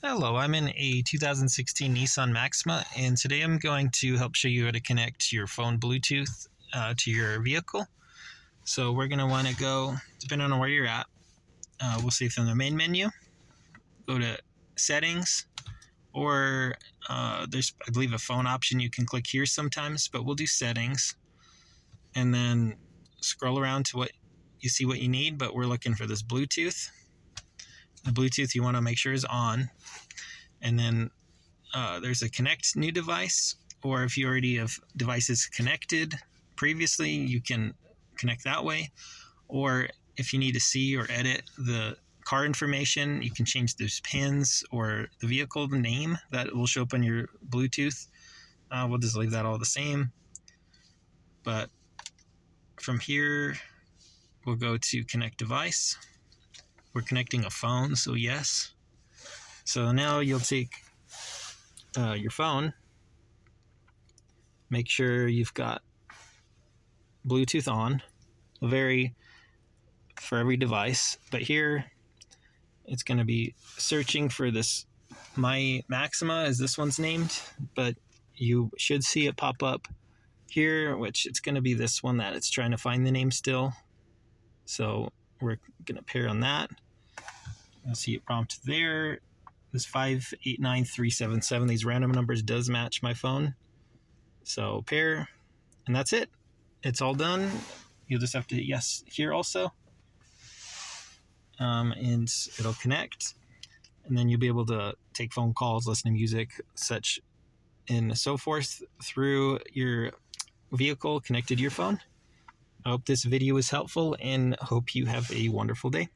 Hello, I'm in a 2016 Nissan Maxima, and today I'm going to help show you how to connect your phone Bluetooth to your vehicle. So we're going to want to go, depending on where you're at, we'll see from the main menu, go to Settings, or there's, I believe, a phone option you can click here sometimes, but we'll do Settings, and then scroll around to what you see what you need, but we're looking for this Bluetooth. The Bluetooth you want to make sure is on. And then there's a connect new device, or if you already have devices connected previously, you can connect that way. Or if you need to see or edit the car information, you can change those pins or the vehicle name that will show up on your Bluetooth. We'll just leave that all the same. But from here, we'll go to connect device. We're connecting a phone, so yes. So now you'll take your phone, make sure you've got Bluetooth on, for every device. But here, it's going to be searching for this. My Maxima is this one's named, but you should see it pop up here, which it's going to be this one that it's trying to find the name still. So we're going to pair on that. You'll see it prompt there. This 589377, these random numbers does match my phone. So pair, and that's it. It's all done. You'll just have to hit yes here also. And it'll connect. And then you'll be able to take phone calls, listen to music, such and so forth through your vehicle connected to your phone. I hope this video was helpful and hope you have a wonderful day.